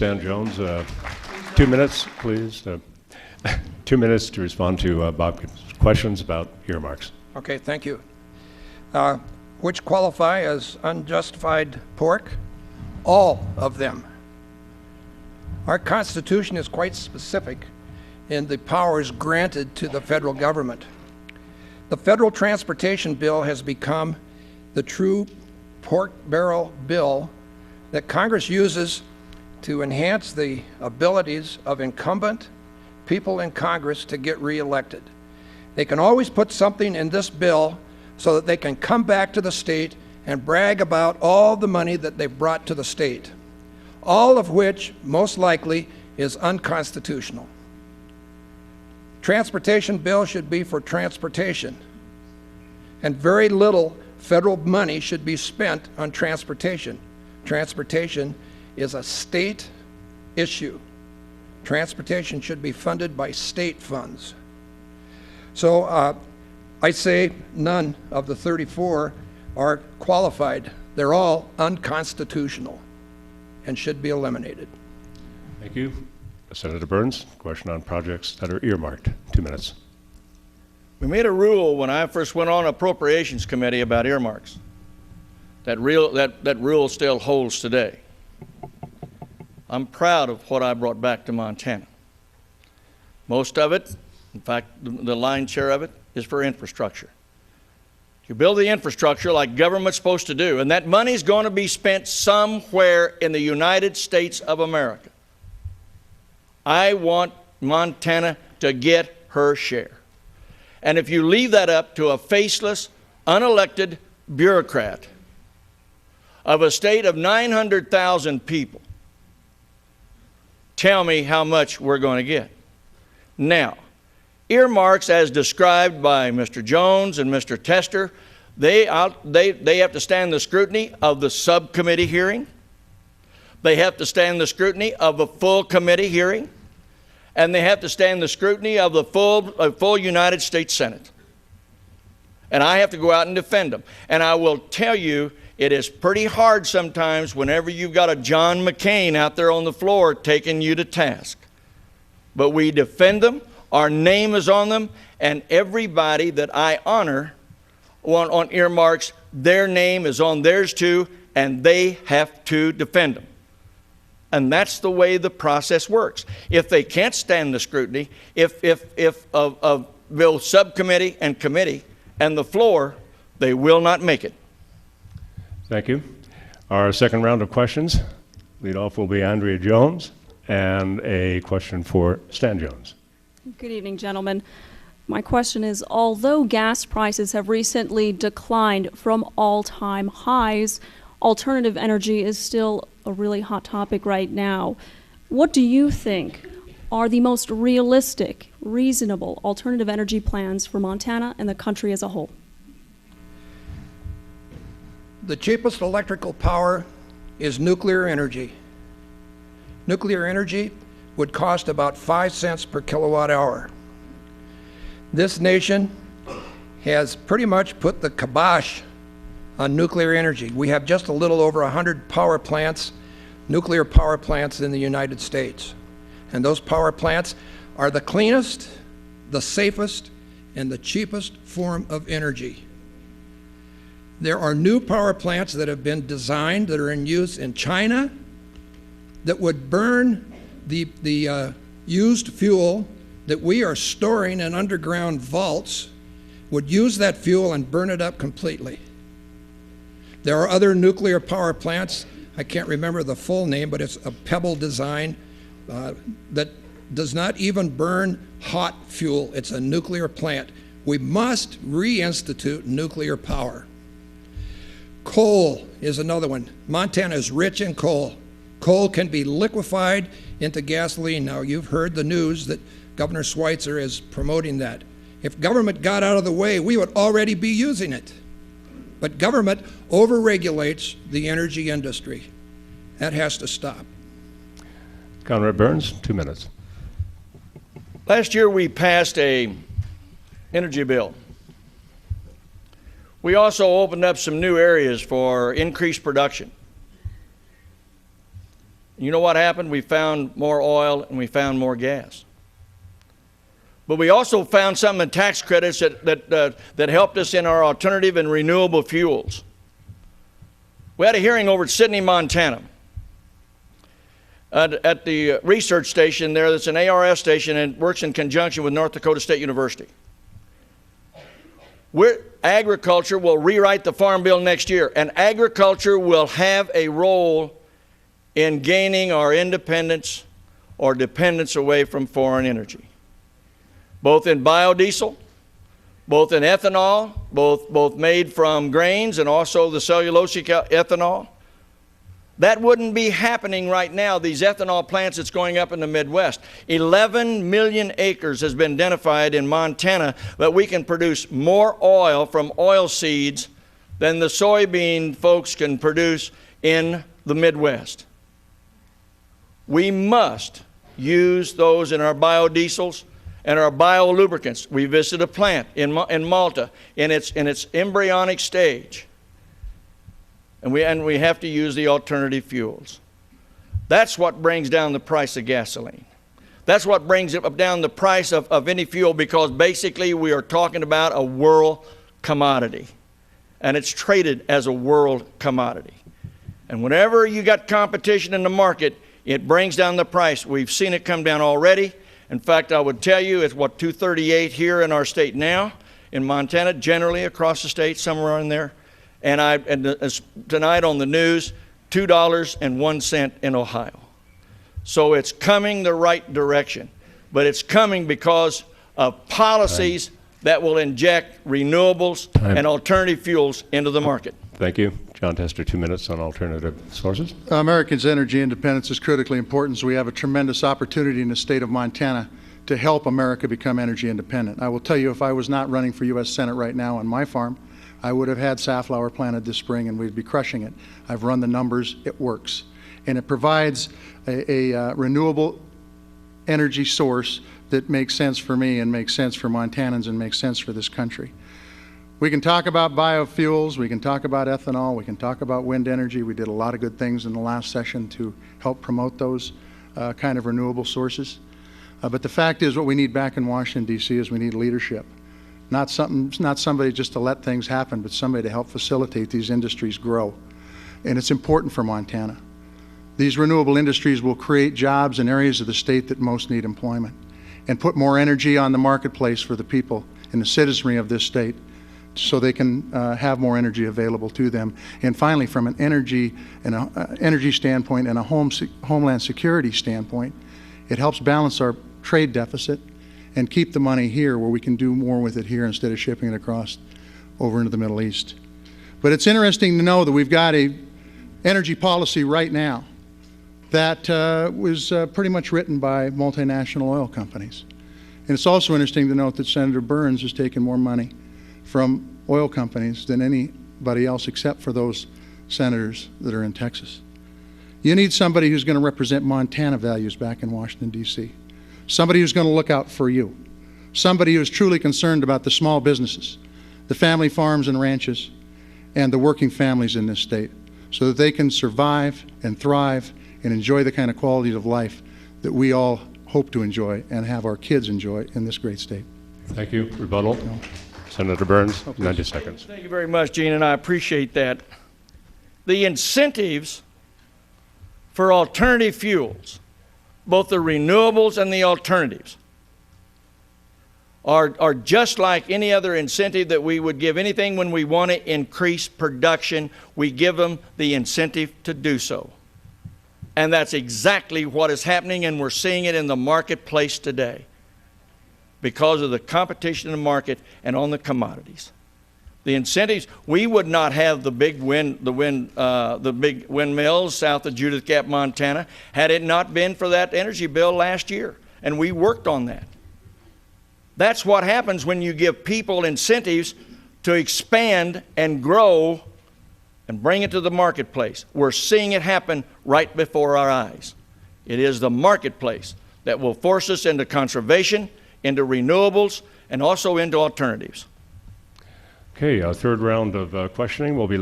Dan Jones, 2 minutes, please. 2 minutes to respond to Bob's questions about earmarks. Okay, thank you. Which qualify as unjustified pork? All of them. Our Constitution is quite specific in the powers granted to the federal government. The federal transportation bill has become the true pork barrel bill that Congress uses to enhance the abilities of incumbent people in Congress to get reelected. They can always put something in this bill so that they can come back to the state and brag about all the money that they've brought to the state, all of which most likely is unconstitutional. Transportation bill should be for transportation, and very little federal money should be spent on transportation. Transportation is a state issue. Transportation should be funded by state funds. So I say none of the 34 are qualified. They're all unconstitutional and should be eliminated. Thank you. Senator Burns, question on projects that are earmarked. 2 minutes. We made a rule when I first went on Appropriations Committee about earmarks. That rule still holds today. I'm proud of what I brought back to Montana. Most of it, in fact, the lion's share of it, is for infrastructure. You build the infrastructure like government's supposed to do, and that money's going to be spent somewhere in the United States of America. I want Montana to get her share. And if you leave that up to a faceless, unelected bureaucrat of a state of 900,000 people, tell me how much we're going to get. Now, earmarks as described by Mr. Jones and Mr. Tester, they have to stand the scrutiny of the subcommittee hearing. They have to stand the scrutiny of a full committee hearing. And they have to stand the scrutiny of the full United States Senate. And I have to go out and defend them. And I will tell you, it is pretty hard sometimes whenever you've got a John McCain out there on the floor taking you to task. But we defend them, our name is on them, and everybody that I honor on earmarks, their name is on theirs too, and they have to defend them. And that's the way the process works. If they can't stand the scrutiny, if both subcommittee and committee and the floor, they will not make it. Thank you. Our second round of questions. Lead off will be Andrea Jones, and a question for Stan Jones. Good evening, gentlemen. My question is, although gas prices have recently declined from all-time highs, alternative energy is still a really hot topic right now. What do you think are the most realistic, reasonable alternative energy plans for Montana and the country as a whole? The cheapest electrical power is nuclear energy. Nuclear energy would cost about 5 cents per kilowatt hour. This nation has pretty much put the kibosh on nuclear energy. We have just a little over 100 power plants, nuclear power plants in the United States. And those power plants are the cleanest, the safest, and the cheapest form of energy. There are new power plants that have been designed that are in use in China that would burn the used fuel that we are storing in underground vaults, would use that fuel and burn it up completely. There are other nuclear power plants, I can't remember the full name, but it's a pebble design that does not even burn hot fuel. It's a nuclear plant. We must reinstitute nuclear power. Coal is another one. Montana is rich in coal. Coal can be liquefied into gasoline. Now, you've heard the news that Governor Schweitzer is promoting that. If government got out of the way, we would already be using it. But government overregulates the energy industry. That has to stop. Conrad Burns, 2 minutes. Last year we passed an energy bill. We also opened up some new areas for increased production. You know what happened? We found more oil and we found more gas. But we also found some in tax credits that helped us in our alternative and renewable fuels. We had a hearing over at Sidney, Montana, at the research station there. That's an ARS station and works in conjunction with North Dakota State University. Agriculture will rewrite the Farm Bill next year, and agriculture will have a role in gaining our independence or dependence away from foreign energy. Both in biodiesel, both in ethanol, both made from grains and also the cellulosic ethanol. That wouldn't be happening right now, these ethanol plants that's going up in the Midwest. 11 million acres has been identified in Montana that we can produce more oil from oil seeds than the soybean folks can produce in the Midwest. We must use those in our biodiesels and our biolubricants. We visited a plant in Malta in its embryonic stage. And we have to use the alternative fuels. That's what brings down the price of gasoline. That's what brings down the price of any fuel, because basically we are talking about a world commodity. And it's traded as a world commodity. And whenever you got competition in the market, it brings down the price. We've seen it come down already. In fact, I would tell you it's what, $2.38 here in our state now, in Montana, generally across the state, somewhere in there. And tonight on the news, $2.01 in Ohio. So it's coming the right direction, but it's coming because of policies that will inject renewables and alternative fuels into the market. Thank you. Jon Tester, 2 minutes on alternative sources. Americans' energy independence is critically important, so we have a tremendous opportunity in the state of Montana to help America become energy independent. I will tell you, if I was not running for U.S. Senate right now on my farm, I would have had safflower planted this spring and we'd be crushing it. I've run the numbers, it works. And it provides a renewable energy source that makes sense for me and makes sense for Montanans and makes sense for this country. We can talk about biofuels, we can talk about ethanol, we can talk about wind energy. We did a lot of good things in the last session to help promote those kind of renewable sources. But the fact is, what we need back in Washington, D.C. is we need leadership. Not somebody just to let things happen, but somebody to help facilitate these industries grow. And it's important for Montana. These renewable industries will create jobs in areas of the state that most need employment and put more energy on the marketplace for the people and the citizenry of this state, so they can have more energy available to them. And finally, from an energy standpoint and a homeland security standpoint, it helps balance our trade deficit and keep the money here where we can do more with it here instead of shipping it across over into the Middle East. But it's interesting to know that we've got a energy policy right now that was pretty much written by multinational oil companies. And it's also interesting to note that Senator Burns has taken more money from oil companies than anybody else except for those senators that are in Texas. You need somebody who's going to represent Montana values back in Washington, D.C. Somebody who's going to look out for you. Somebody who is truly concerned about the small businesses, the family farms and ranches, and the working families in this state, so that they can survive and thrive and enjoy the kind of quality of life that we all hope to enjoy and have our kids enjoy in this great state. Thank you. Rebuttal. Senator Burns, 90 seconds. Thank you very much, Gene, and I appreciate that. The incentives for alternative fuels, both the renewables and the alternatives, are just like any other incentive that we would give anything when we want to increase production. We give them the incentive to do so. And that's exactly what is happening, and we're seeing it in the marketplace today because of the competition in the market and on the commodities. The incentives, we would not have the big windmills south of Judith Gap, Montana, had it not been for that energy bill last year, and we worked on that. That's what happens when you give people incentives to expand and grow and bring it to the marketplace. We're seeing it happen right before our eyes. It is the marketplace that will force us into conservation, into renewables, and also into alternatives. Okay, our third round of questioning will be